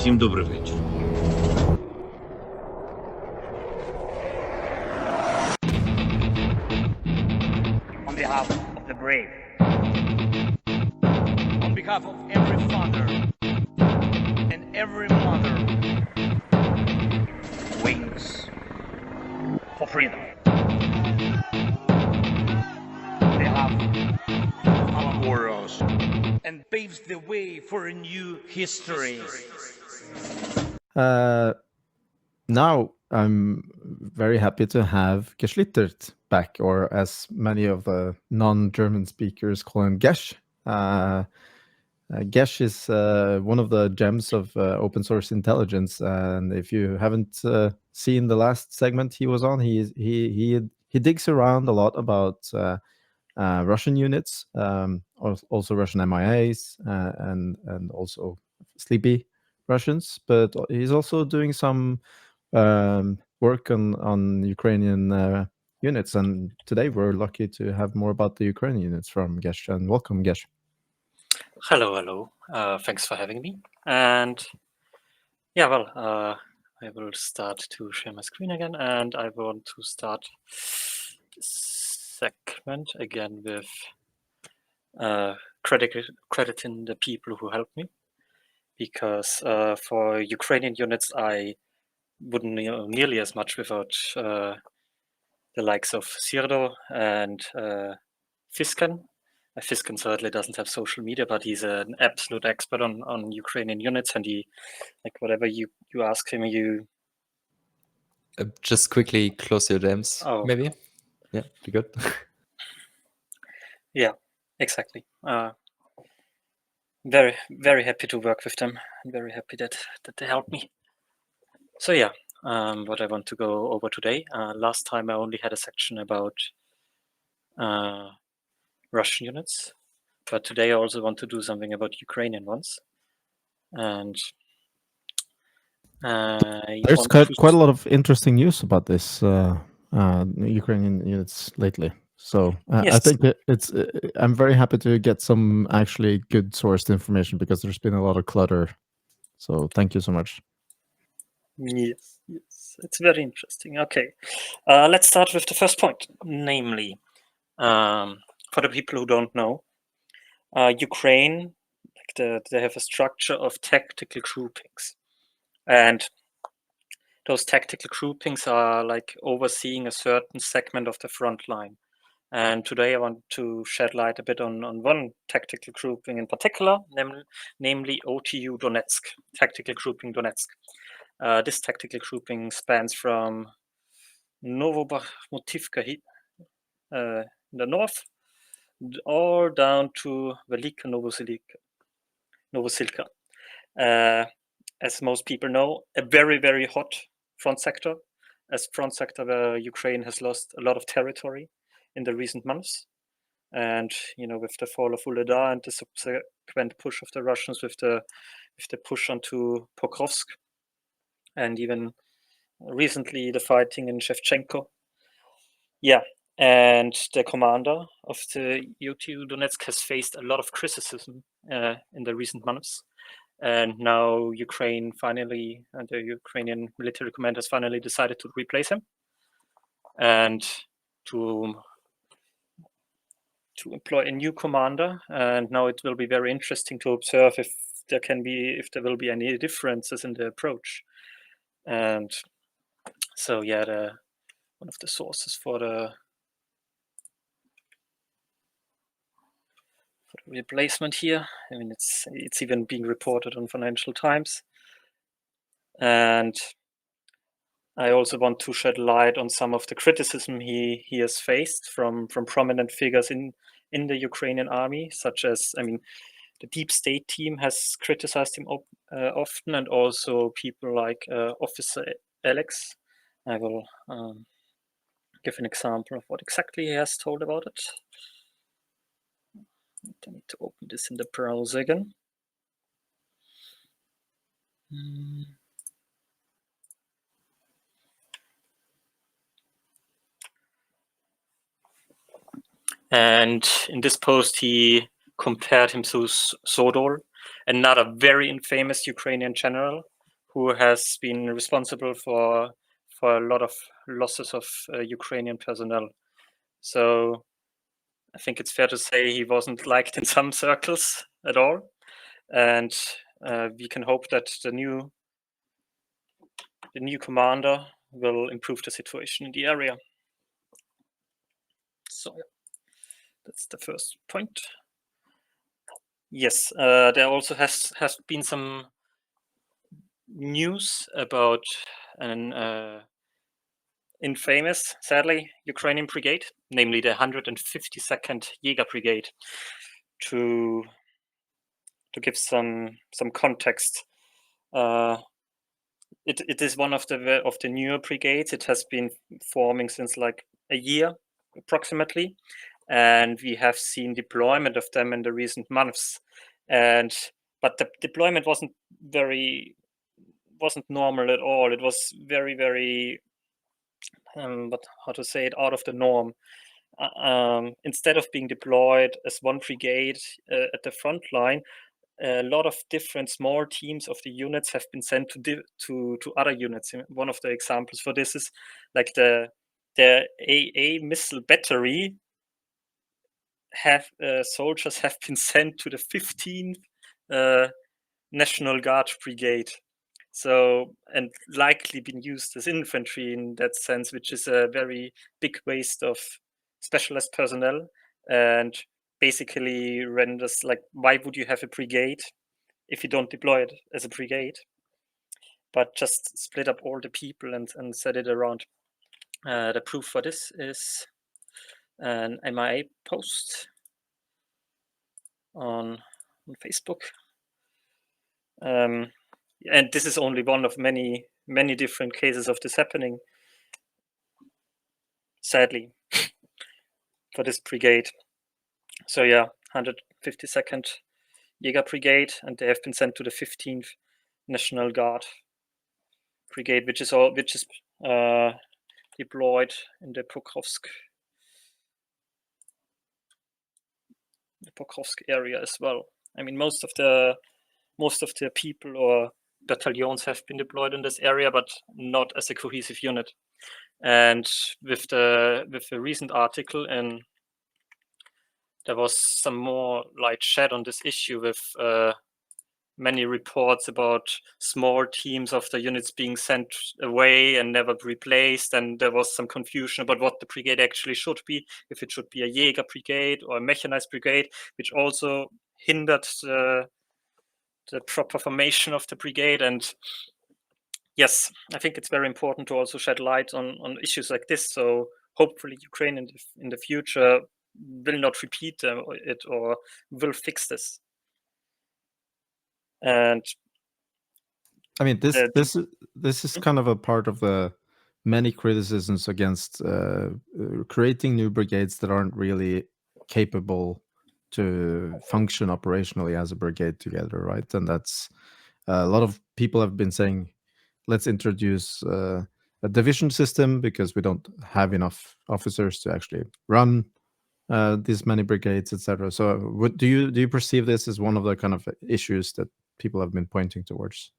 Всім добрий вечір. On behalf of the brave, on behalf of every father and every mother who waits for freedom, on behalf of our warriors, and paves the way for a new history. Now I'm very happy to have Geschlittert back, or as many of the non-German speakers call him, Gesh. Gesh is one of the gems of open source intelligence, and if you haven't seen the last segment he was on, he digs around a lot about Russian units, also Russian MIAs, and also sleepy Russians, but he's also doing some work on Ukrainian units, and today we're lucky to have more about the Ukrainian units from Gesh. And welcome, Gesh. Hello. Thanks for having me. And yeah, well, I will start to share my screen again, and I want to start this segment again with crediting the people who helped me, because for Ukrainian units I wouldn't know nearly as much without the likes of Sirdo and Fiskan. Fiskan certainly doesn't have social media, but he's an absolute expert on Ukrainian units, and he, like, whatever you ask him, you just quickly close your dams, maybe. Yeah, be good. Yeah, exactly. Very, very happy to work with them. I'm very happy that they helped me. So yeah, what I want to go over today. Last time I only had a section about Russian units, but today I also want to do something about Ukrainian ones. And there's quite a lot of interesting news about this Ukrainian units lately. So yes. I think that I'm very happy to get some actually good sourced information, because there's been a lot of clutter. So thank you so much. Yes, it's very interesting. Okay, let's start with the first point, namely, for the people who don't know, Ukraine, they have a structure of tactical groupings, and those tactical groupings are like overseeing a certain segment of the front line. And today I want to shed light a bit on one tactical grouping in particular, namely OTU-Donetsk, tactical grouping Donetsk. This tactical grouping spans from Novobakhmutivka in the north, all down to Velika Novosilka. As most people know, a very, very hot front sector, where Ukraine has lost a lot of territory in the recent months. And, with the fall of Uledar and the subsequent push of the Russians with the push onto Pokrovsk, and even recently the fighting in Shevchenko. Yeah, and the commander of the OTU-Donetsk has faced a lot of criticism in the recent months. And now Ukraine finally, and the Ukrainian military command has finally decided to replace him and to employ a new commander. And now it will be very interesting to observe if there will be any differences in the approach. And so yeah, one of the sources for the replacement here, I mean, it's even being reported on Financial Times. And I also want to shed light on some of the criticism he has faced from prominent figures in the Ukrainian army, such as, I mean, the deep state team has criticized him often, and also people like Officer Alex. I will give an example of what exactly he has told about it. I need to open this in the browser again. And in this post, he compared him to Sodor, another very infamous Ukrainian general who has been responsible for a lot of losses of Ukrainian personnel. So I think it's fair to say he wasn't liked in some circles at all. And we can hope that the new commander will improve the situation in the area. So yeah, that's the first point. Yes, there also has been some news about an infamous, sadly, Ukrainian brigade, namely the 152nd Jäger Brigade. To give some context, it is one of the newer brigades. It has been forming since like a year approximately, and we have seen deployment of them in the recent months. But the deployment wasn't normal at all. It was very but how to say it, out of the norm. Instead of being deployed as one brigade at the front line, a lot of different small teams of the units have been sent to other units. One of the examples for this is like the AA missile battery soldiers have been sent to the 15th National Guard Brigade. So, and likely been used as infantry in that sense, which is a very big waste of specialized personnel, and basically renders like, why would you have a brigade if you don't deploy it as a brigade, but just split up all the people and set it around? The proof for this is an MIA post on Facebook. And this is only one of many different cases of this happening, sadly, for this brigade. So yeah, 152nd Jäger Brigade, and they have been sent to the 15th National Guard Brigade, which is deployed in the Pokrovsk area as well. I mean, most of the people or battalions have been deployed in this area, but not as a cohesive unit. And with the recent article, and there was some more light shed on this issue with many reports about small teams of the units being sent away and never replaced, and there was some confusion about what the brigade actually should be, if it should be a Jäger brigade or a mechanized brigade, which also hindered the proper formation of the brigade. And yes, I think it's very important to also shed light on issues like this. So hopefully Ukraine in the future will not repeat it or will fix this. And I mean, this is kind of a part of the many criticisms against creating new brigades that aren't really capable to function operationally as a brigade together, right? And that's a lot of people have been saying, let's introduce a division system because we don't have enough officers to actually run these many brigades, etc. So, do you perceive this as one of the kind of issues that people have been pointing towards?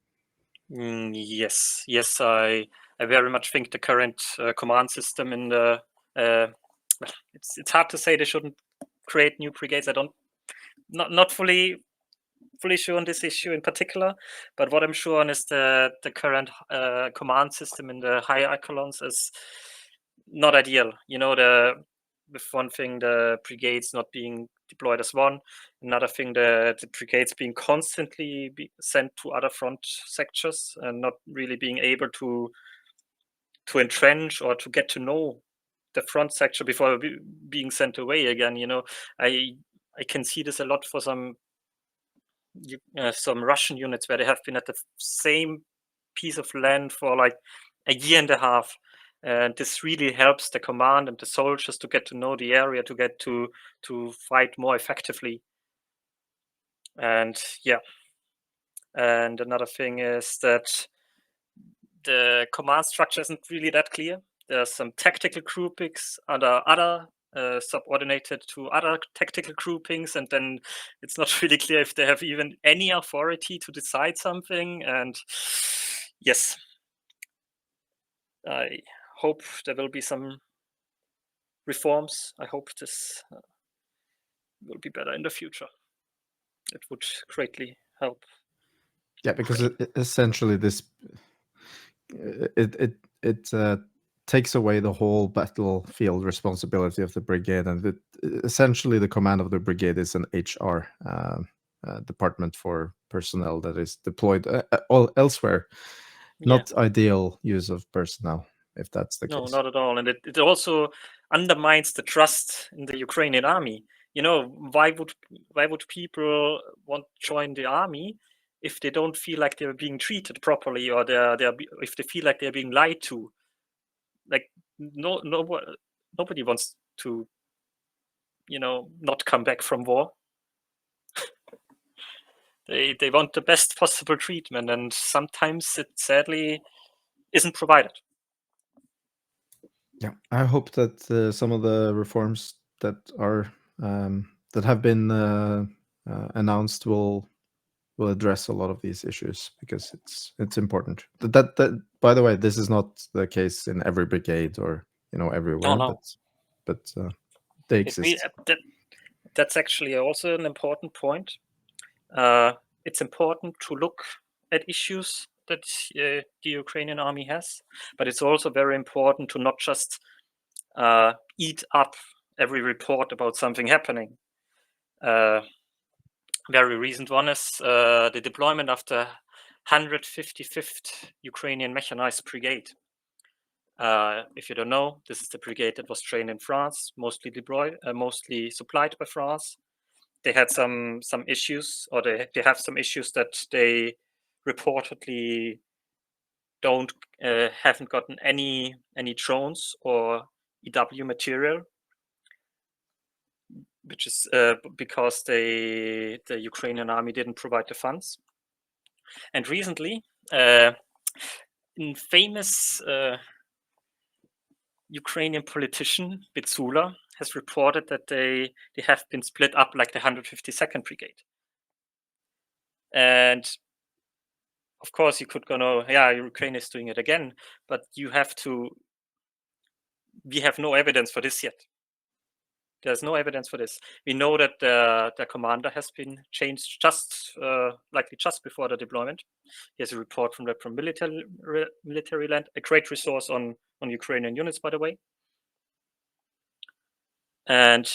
Yes, I very much think the current command system in the it's hard to say they shouldn't create new brigades. I don't not fully sure on this issue in particular, but what I'm sure on is the current command system in the higher echelons is not ideal. You know, with one thing, the brigades not being deployed as one, another thing, the brigades being constantly sent to other front sectors and not really being able to entrench or to get to know the front sector before being sent away again. You know, I can see this a lot for some Russian units where they have been at the same piece of land for like a year and a half. And this really helps the command and the soldiers to get to know the area, to get to fight more effectively. And yeah, and another thing is that the command structure isn't really that clear. There's some tactical groupings under other subordinated to other tactical groupings, and then it's not really clear if they have even any authority to decide something. And Yes, I hope there will be some reforms. I hope this will be better in the future. It would greatly help. Yeah, because essentially this it takes away the whole battlefield responsibility of the brigade, and essentially the command of the brigade is an HR department for personnel that is deployed all elsewhere. Not ideal use of personnel, if that's the case. No, not at all. And it also undermines the trust in the Ukrainian army. You know, why would people want to join the army if they don't feel like they're being treated properly, or if they feel like they're being lied to? Like nobody wants to, not come back from war. They want the best possible treatment, and sometimes it sadly isn't provided. Yeah, I hope that some of the reforms that are that have been announced will address a lot of these issues, because it's important. That by the way, this is not the case in every brigade or everywhere, No. but they exist. That's actually also an important point. It's important to look at issues that the Ukrainian army has, but it's also very important to not just eat up every report about something happening. Very recent one is the deployment of the 155th Ukrainian Mechanized Brigade. If you don't know, this is the brigade that was trained in France, mostly supplied by France. They had some issues, or they have some issues that they reportedly haven't gotten any drones or EW material, which is because the Ukrainian army didn't provide the funds. And recently, famous Ukrainian politician Bitsula has reported that they have been split up like the 152nd Brigade. And of course, you could go, no, yeah, Ukraine is doing it again, but we have no evidence for this yet. There's no evidence for this. We know that the commander has been changed likely just before the deployment. Here's a report from military land, a great resource on Ukrainian units, by the way. And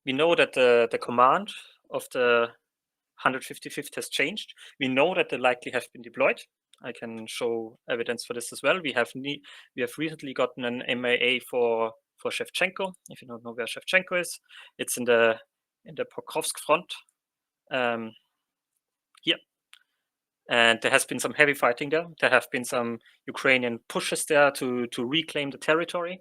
we know that the command of the 155th has changed. We know that they likely have been deployed. I can show evidence for this as well. We have recently gotten an MAA for Shevchenko. If you don't know where Shevchenko is, it's in the Pokrovsk front. Here. And there has been some heavy fighting there. There have been some Ukrainian pushes there to reclaim the territory,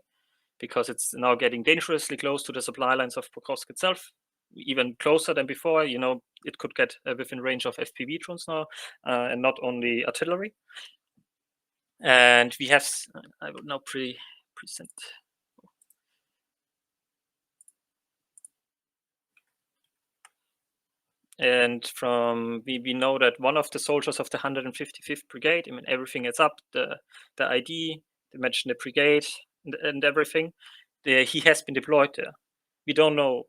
because it's now getting dangerously close to the supply lines of Pokrovsk itself, even closer than before. It could get within range of FPV drones now, and not only artillery. And we have, I will now present. And we know that one of the soldiers of the 155th Brigade, everything is up, the ID, they mentioned the brigade and everything. He has been deployed there. We don't know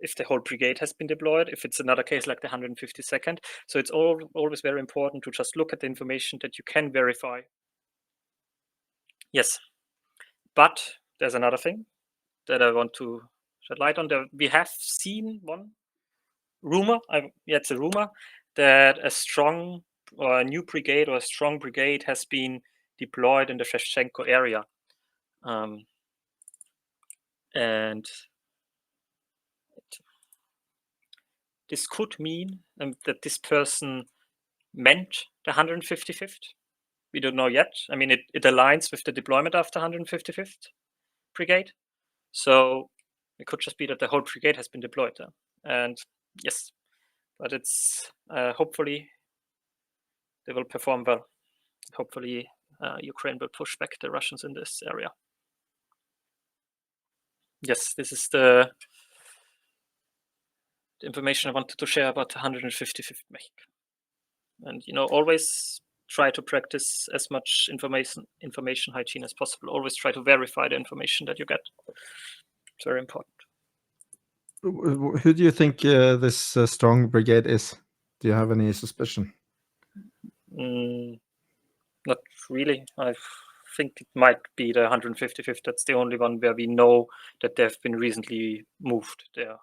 if the whole brigade has been deployed, if it's another case like the 152nd. So it's always very important to just look at the information that you can verify. Yes, but there's another thing that I want to shed light on. We have seen one rumor, it's a rumor, that a strong or a new brigade or a strong brigade has been deployed in the Shevchenko area. And this could mean that this person meant the 155th. We don't know yet. It aligns with the deployment of the 155th Brigade. So it could just be that the whole brigade has been deployed there. And yes, but it's hopefully they will perform well. Hopefully Ukraine will push back the Russians in this area. Yes, this is the information I wanted to share about the 155th Mech. And always try to practice as much information hygiene as possible. Always try to verify the information that you get. It's very important. Who do you think this strong brigade is? Do you have any suspicion? Not really. I think it might be the 155th. That's the only one where we know that they've been recently moved there.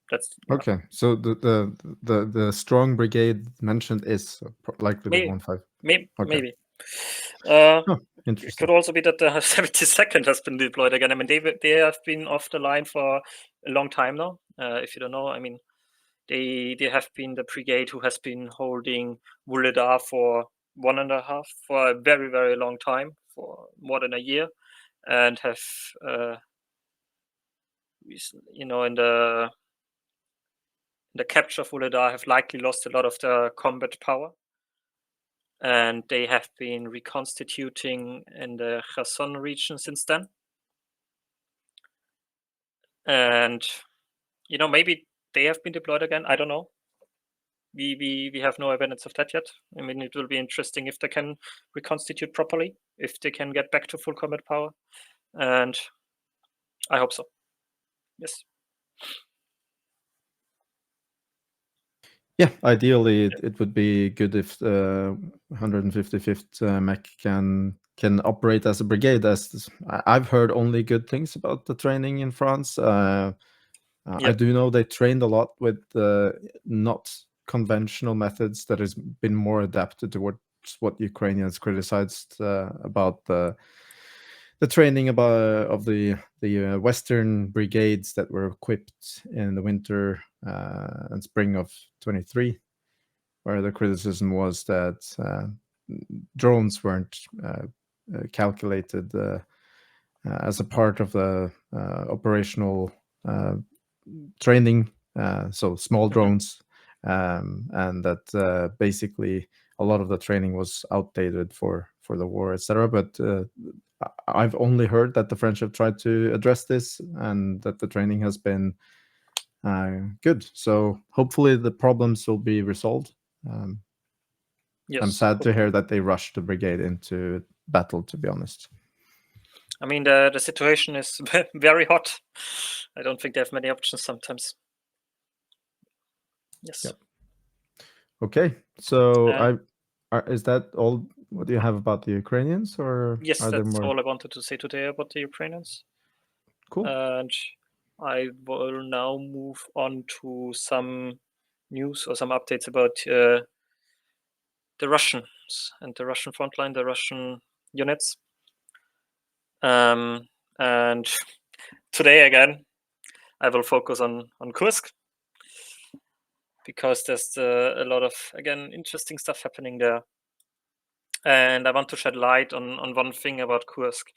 That's okay. So the strong brigade mentioned is likely the 1-5. Maybe. Okay. Maybe. Interesting. It could also be that the 72nd has been deployed again. I mean, they have been off the line for a long time now. If you don't know, I mean, they have been the brigade who has been holding Wuhledar for for a very, very long time, for more than a year, and have in the capture of Wuhledar have likely lost a lot of their combat power. And they have been reconstituting in the Kherson region since then. And, maybe they have been deployed again. I don't know. We have no evidence of that yet. I mean, it will be interesting if they can reconstitute properly, if they can get back to full combat power. And I hope so. Yes. Yeah, ideally it would be good if the 155th Mech can operate as a brigade. As I've heard only good things about the training in France. I do know they trained a lot with not conventional methods that has been more adapted towards what Ukrainians criticized about the training of the Western brigades that were equipped in the winter and spring of 23, where the criticism was that drones weren't calculated as a part of the operational training, so small drones, and that basically a lot of the training was outdated for the war, etc. But I've only heard that the French have tried to address this and that the training has been good. So hopefully the problems will be resolved. Yes, I'm sad to hear that they rushed the brigade into battle, to be honest. I mean, the situation is very hot. I don't think they have many options sometimes. Yes. Yep. Okay, so is that all? What do you have about the Ukrainians, or yes, are there that's more? all I wanted to say today about the Ukrainians. Cool. And I will now move on to some news or some updates about the Russians and the Russian frontline, the Russian units. And today again, I will focus on Kursk, because there's a lot of, again, interesting stuff happening there. And I want to shed light on one thing about Kursk: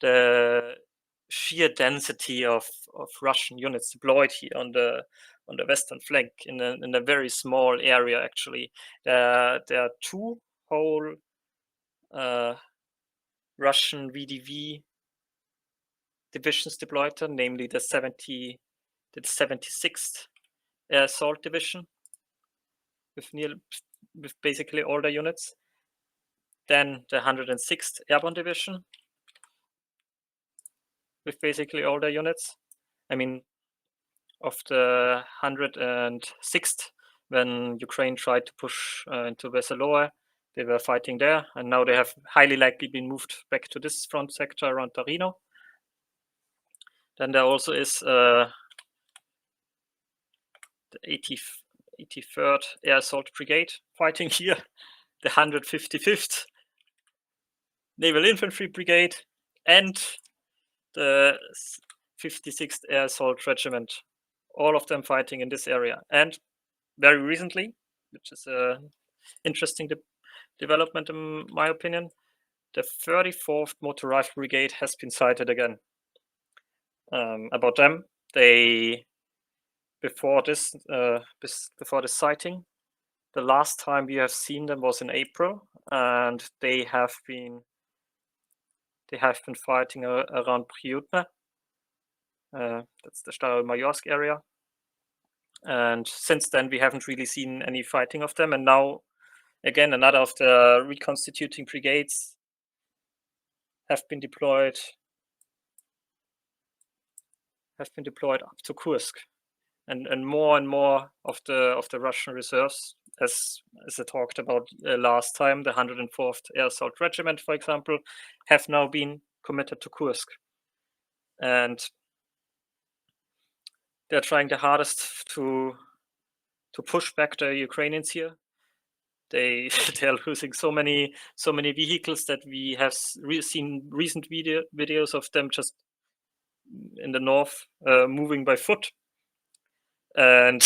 the sheer density of Russian units deployed here on the western flank in a very small area. Actually, there are two whole Russian VDV divisions deployed there, namely the 76th Air Assault Division with basically all the units. Then the 106th Airborne Division with basically all the units. I mean, of the 106th, when Ukraine tried to push into Veseloe, they were fighting there, and now they have highly likely been moved back to this front sector around Torino. Then there also is the 83rd Air Assault Brigade fighting here, the 155th Naval Infantry Brigade, and the 56th Air Assault Regiment, all of them fighting in this area. And very recently, which is an interesting development in my opinion, the 34th Motor Rifle Brigade has been sighted again. About them, before this sighting, the last time we have seen them was in April, and they have been fighting around Priutna. That's the Staromayorsk area. And since then, we haven't really seen any fighting of them. And now again, another of the reconstituting brigades have been deployed up to Kursk, and more of the Russian reserves, as I talked about last time, the 104th Air Assault Regiment, for example, have now been committed to Kursk, and they're trying the hardest to push back the Ukrainians here. They are losing so many vehicles that we have seen recent videos of them just in the north moving by foot, and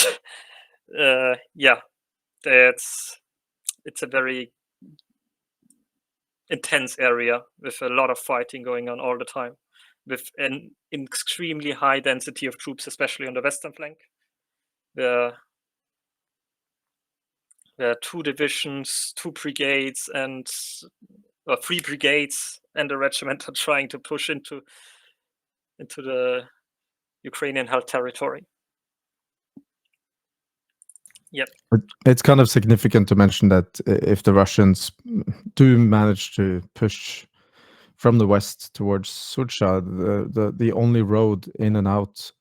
it's a very intense area with a lot of fighting going on all the time, with an extremely high density of troops, especially on the western flank. There are 2 divisions, 2 brigades, or 3 brigades, and a regiment are trying to push into the Ukrainian held territory. Yep. It's kind of significant to mention that if the Russians do manage to push from the west towards Sucha, the only road in and out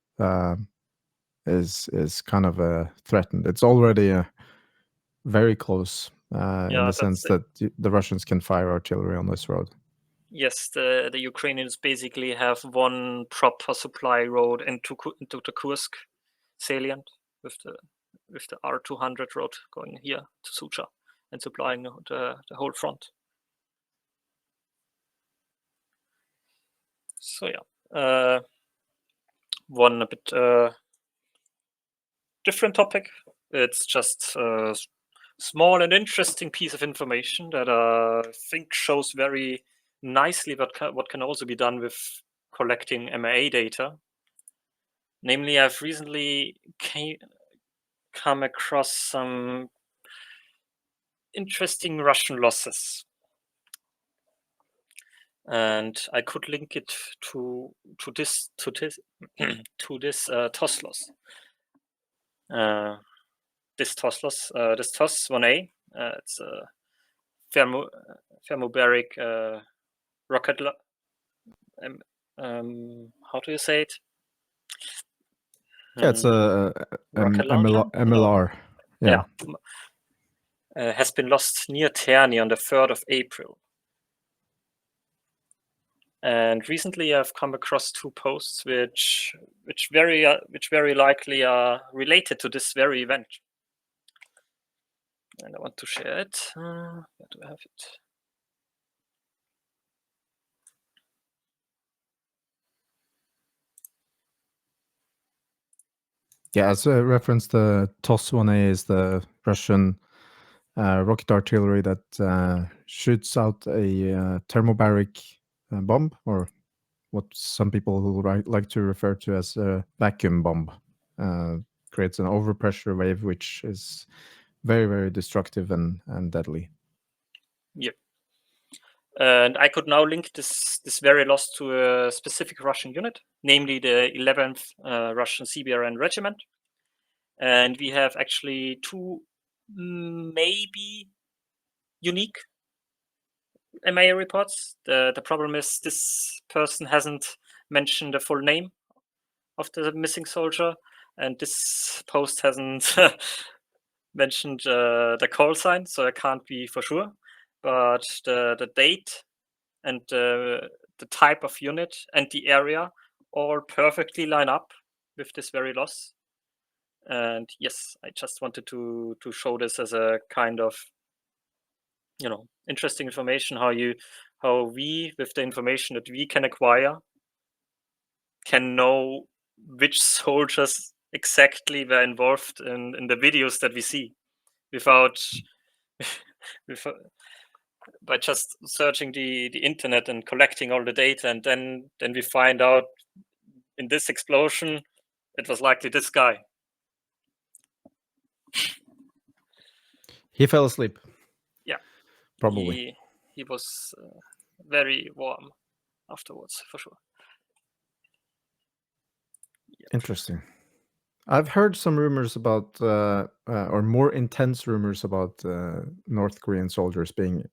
is kind of threatened. It's already very close in the sense that the Russians can fire artillery on this road. Yes, the Ukrainians basically have one proper supply road into the Kursk salient with the R200 road going here to Sucha and supplying the whole front. So yeah, one a bit different topic. It's just a small and interesting piece of information that I think shows very nicely what can also be done with collecting MAA data. Namely, I've recently come across some interesting Russian losses, and I could link it to this TOS loss. This TOS loss, this TOS 1A, it's a thermobaric rocket. How do you say it? Yeah, it's a MLR. Yeah. Has been lost near Terni on the 3rd of April. And recently, I've come across 2 posts which very likely are related to this very event, and I want to share it. Where do I have it? Yeah, as a reference, the TOS 1A is the Russian rocket artillery that shoots out a thermobaric bomb, or what some people who like to refer to as a vacuum bomb. Creates an overpressure wave, which is very, very destructive and deadly. Yep. And I could now link this very loss to a specific Russian unit, namely the 11th Russian CBRN regiment. And we have actually 2 maybe unique MAA reports. The problem is this person hasn't mentioned the full name of the missing soldier, and this post hasn't mentioned the call sign, so I can't be for sure. But the date and the type of unit and the area all perfectly line up with this very loss. And yes, I just wanted to show this as a kind of, interesting information, how we, with the information that we can acquire, can know which soldiers exactly were involved in the videos that we see by just searching the internet and collecting all the data, and then we find out in this explosion it was likely this guy. He fell asleep. Yeah, probably. He was very warm afterwards, for sure. Interesting. I've heard some rumors about, or more intense rumors about North Korean soldiers being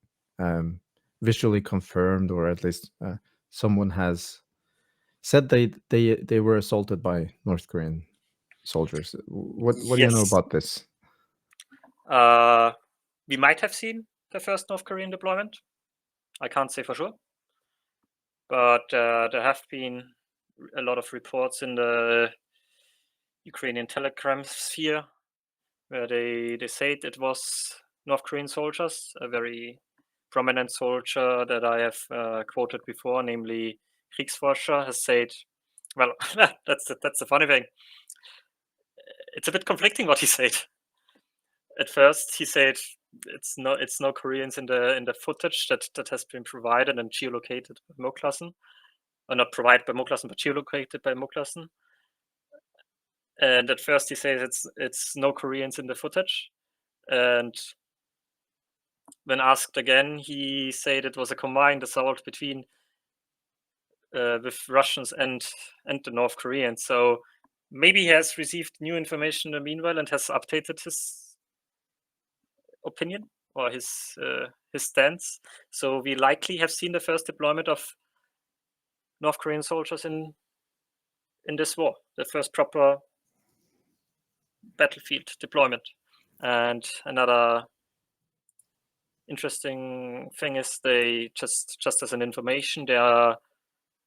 visually confirmed, or at least someone has said they were assaulted by North Korean soldiers. What do you know Yes. about this? We might have seen the first North Korean deployment. I can't say for sure, but there have been a lot of reports in the Ukrainian Telegram sphere where they said it was North Korean soldiers. A very prominent soldier that I have quoted before, namely Kriegsforscher, has said, well, that's the funny thing. It's a bit conflicting what he said. At first, he said it's no Koreans in the footage that has been provided and geolocated by Moklassen, or not provided by Moklassen, but geolocated by Moklassen. And at first, he says it's no Koreans in the footage, and when asked again, he said it was a combined assault between with Russians and the North Koreans. So maybe he has received new information in the meanwhile and has updated his opinion or his stance. So we likely have seen the first deployment of North Korean soldiers in this war, the first proper battlefield deployment. And another interesting thing is they just as an information, they are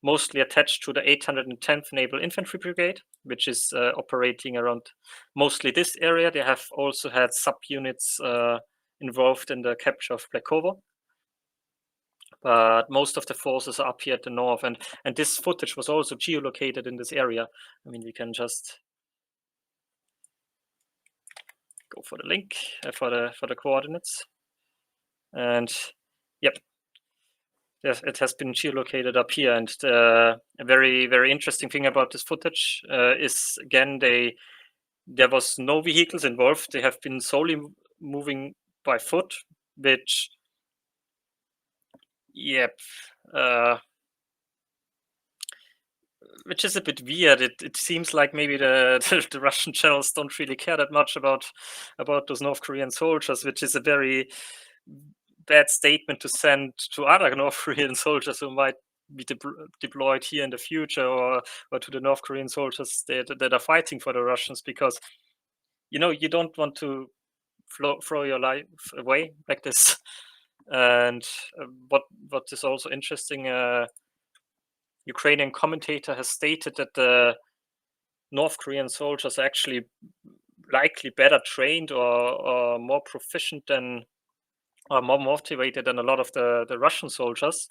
mostly attached to the 810th Naval Infantry Brigade, which is operating around mostly this area. They have also had subunits involved in the capture of Blakovo. But most of the forces are up here at the north, and this footage was also geolocated in this area. I mean, we can just go for the link for the coordinates, and yep, yes, it has been geolocated up here. And a very interesting thing about this footage is again there was no vehicles involved. They have been solely moving by foot, which which is a bit weird. It seems like maybe the Russian generals don't really care that much about those North Korean soldiers, which is a very bad statement to send to other North Korean soldiers who might be deployed here in the future, or to the North Korean soldiers that are fighting for the Russians, because you don't want to throw your life away like this. And what is also interesting, Ukrainian commentator has stated that the North Korean soldiers are actually likely better trained or more proficient than, or more motivated than a lot of the Russian soldiers,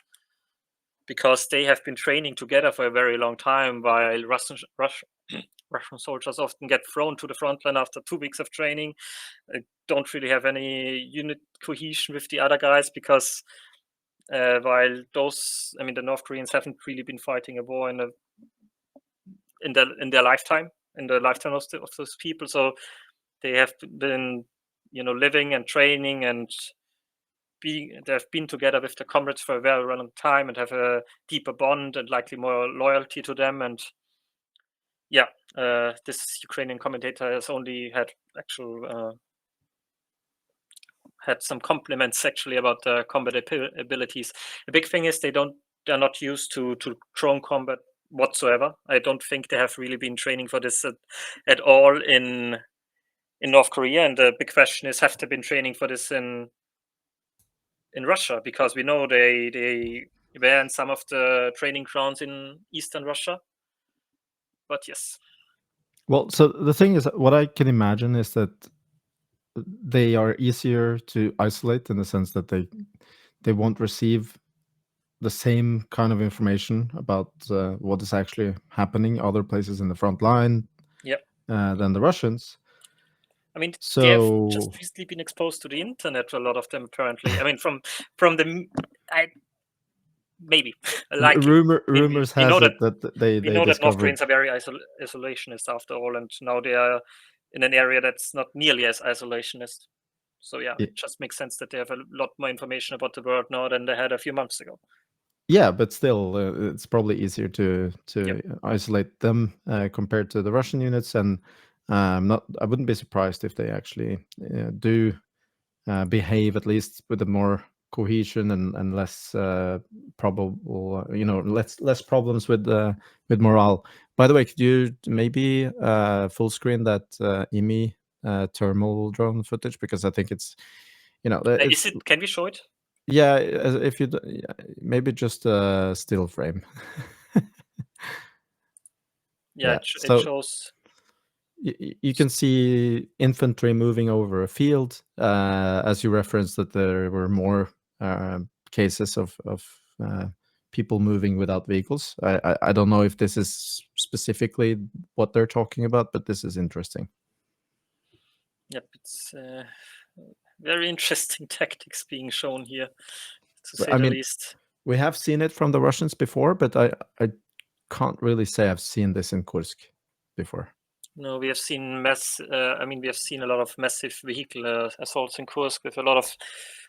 because they have been training together for a very long time, while Russian soldiers often get thrown to the front line after 2 weeks of training. Don't really have any unit cohesion with the other guys, because while the North Koreans haven't really been fighting a war in their lifetime, in the lifetime of those people. So they have been, living and training, and they have been together with the comrades for a very long time, and have a deeper bond and likely more loyalty to them. And this Ukrainian commentator has only had had some compliments actually about the combat abilities. The big thing is they're not used to drone combat whatsoever. I don't think they have really been training for this at all in North Korea. And the big question is, have they been training for this in Russia? Because we know they were in some of the training grounds in Eastern Russia. But yes. Well, so the thing is, what I can imagine is that they are easier to isolate, in the sense that they won't receive the same kind of information about what is actually happening other places in the front line than the Russians. I mean, they have just recently been exposed to the internet, a lot of them, apparently. I mean, from the maybe likely rumors has it that they know that North Koreans are very isolationist after all, and now they are in an area that's not nearly as isolationist. So it just makes sense that they have a lot more information about the world now than they had a few months ago. Yeah, but still, it's probably easier to isolate them compared to the Russian units. And I wouldn't be surprised if they actually do behave at least with a more cohesion and less probable, less problems with morale. By the way, could you maybe full screen that IMI thermal drone footage, because I think it's Can we show it? Yeah, if you maybe just a still frame. Yeah, it shows. You can see infantry moving over a field, as you referenced that there were more cases of people moving without vehicles. I don't know if this is specifically what they're talking about, but this is interesting. Yep, it's very interesting tactics being shown here, to say the least. We have seen it from the Russians before, but I can't really say I've seen this in Kursk before. No, we have seen we have seen a lot of massive vehicle assaults in Kursk with a lot of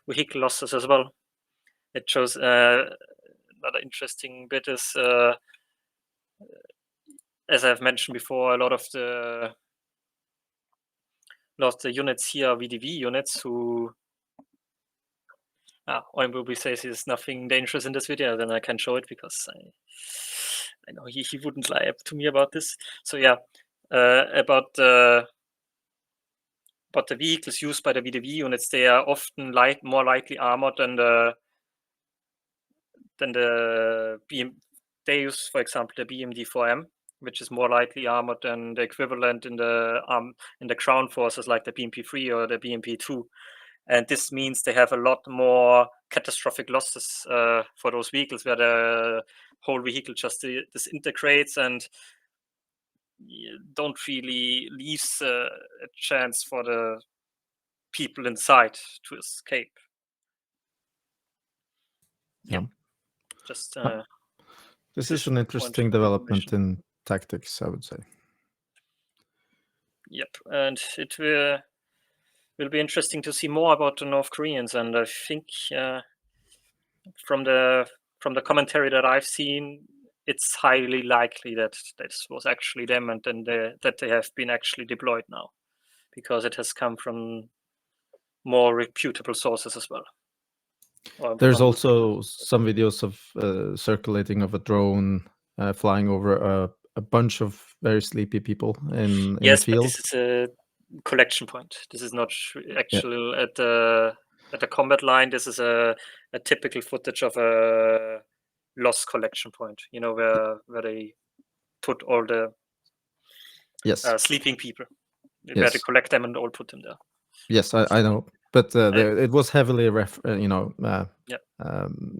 vehicle losses as well. It shows another interesting bit is, as I've mentioned before, a lot of the units here are VDV units who. Oimbubi says there's nothing dangerous in this video, then I can show it because I know he wouldn't lie up to me about this. So yeah, about the vehicles used by the VDV units, they are often more lightly armored than the they use, for example, the BMD-4M, which is more lightly armored than the equivalent in the ground forces like the BMP-3 or the BMP-2. And this means they have a lot more catastrophic losses for those vehicles, where the whole vehicle just disintegrates and don't really leaves a chance for the people inside to escape. Yeah. Just this is an interesting development in tactics, I would say. Yep, and it will be interesting to see more about the North Koreans, and I think from the commentary that I've seen, it's highly likely that this was actually them, and then that they have been actually deployed now, because it has come from more reputable sources as well. There's also some videos of circulating of a drone flying over a bunch of very sleepy people in a field. Yes, but this is a collection point. This is not actually at the combat line. This is a typical footage of a loss collection point. Where they put all the sleeping people. Where they collect them and all put them there. Yes, I know. But it was heavily,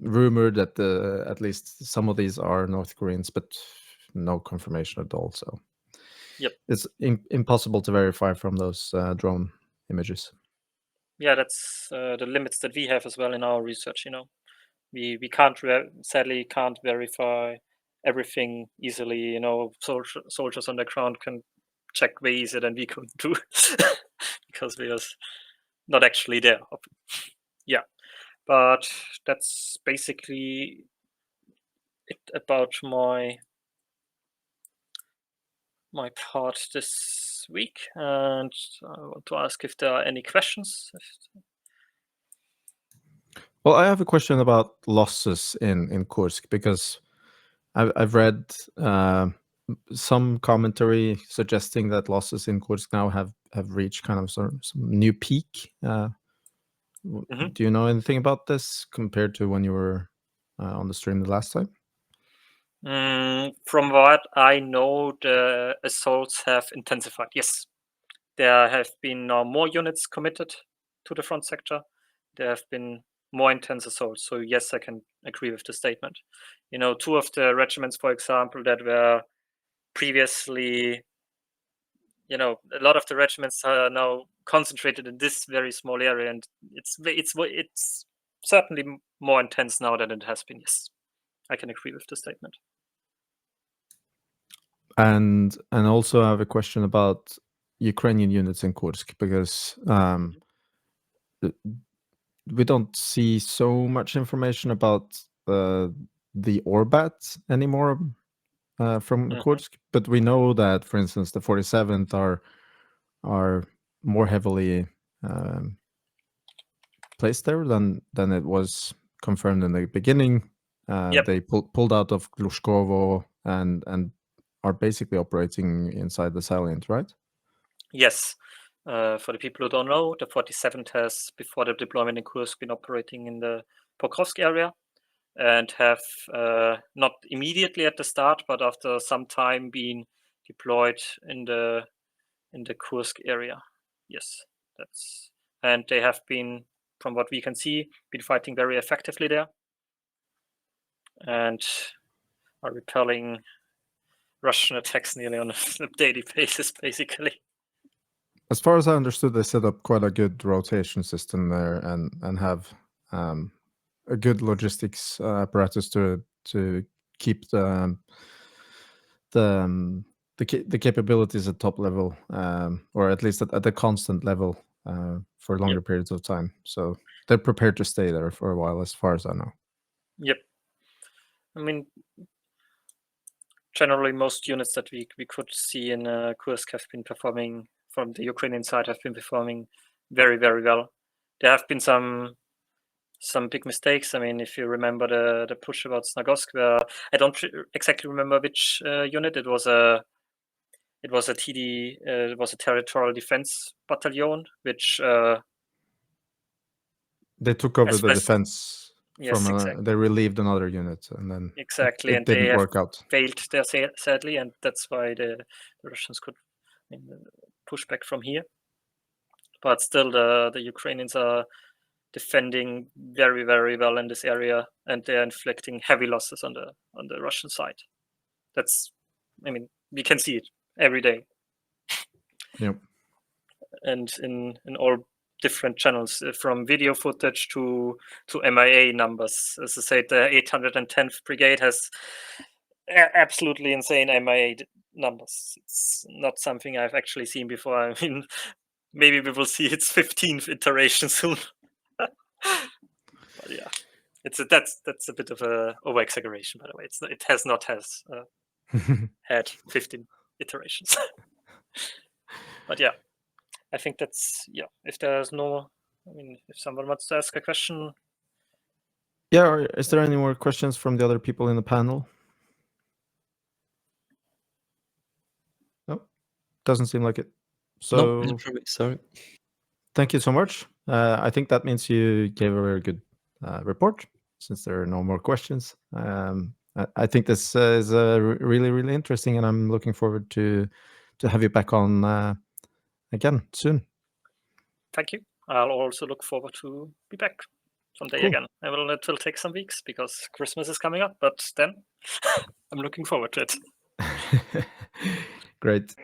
rumored that at least some of these are North Koreans, but no confirmation at all. So it's impossible to verify from those drone images. Yeah, that's the limits that we have as well in our research. We can't sadly can't verify everything easily. Soldiers on the ground can check way easier than we could do because we are not actually there. Yeah, but that's basically it about my part this week, and I want to ask if there are any questions. Well, I have a question about losses in Kursk, because I've read some commentary suggesting that losses in Kursk now have reached kind of some new peak. Do you know anything about this compared to when you were on the stream the last time? From what I know, the assaults have intensified. Yes, there have been now more units committed to the front sector. There have been more intense assaults. So yes, I can agree with the statement. Two of the regiments, for example, that were previously, a lot of the regiments are now concentrated in this very small area, and it's certainly more intense now than it has been. Yes, I can agree with the statement. And also I have a question about Ukrainian units in Kursk, because we don't see so much information about the Orbat anymore from Kursk, but we know that, for instance, the 47th are are more heavily placed there than it was confirmed in the beginning. They pulled out of Glushkovo and are basically operating inside the salient, right? Yes. For the people who don't know, the 47th has, before the deployment in Kursk, been operating in the Pokrovsk area, and have not immediately at the start, but after some time been deployed in the Kursk area. Yes, and they have been, from what we can see, been fighting very effectively there, and are repelling Russian attacks nearly on a daily basis, basically. As far as I understood, they set up quite a good rotation system there and have a good logistics apparatus to keep the capabilities at top level, or at least at a constant level for longer periods of time. So they're prepared to stay there for a while, as far as I know. Yep. I mean, generally, most units that we could see in Kursk have been performing, from the Ukrainian side, have been performing very, very well. There have been some big mistakes. I mean, if you remember the push about Snagorsk, where I don't exactly remember which unit it was. It was a TD. It was a territorial defense battalion, which they took over the defense. Yes, exactly. They relieved another unit, and then exactly, it didn't work out. Failed there, sadly, and that's why the Russians could push back from here. But still, the Ukrainians are defending very, very well in this area, and they're inflicting heavy losses on the Russian side. That's, I mean, we can see it every day. Yep. And in all different channels, from video footage to MIA numbers. As I said, the 810th Brigade has absolutely insane MIA numbers. It's not something I've actually seen before. I mean, maybe we will see its 15th iteration soon. But yeah, that's a bit of a over exaggeration, by the way. It has not had 15 iterations. But yeah, I think that's, if there's no, I mean, if someone wants to ask a question. Yeah, or is there any more questions from the other people in the panel? No, doesn't seem like it. So no, sorry. Thank you so much. I think that means you gave a very good report, since there are no more questions. I think this is really, really interesting, and I'm looking forward to have you back on again soon. Thank you. I'll also look forward to be back someday again. It will take some weeks because Christmas is coming up, but then I'm looking forward to it. Great.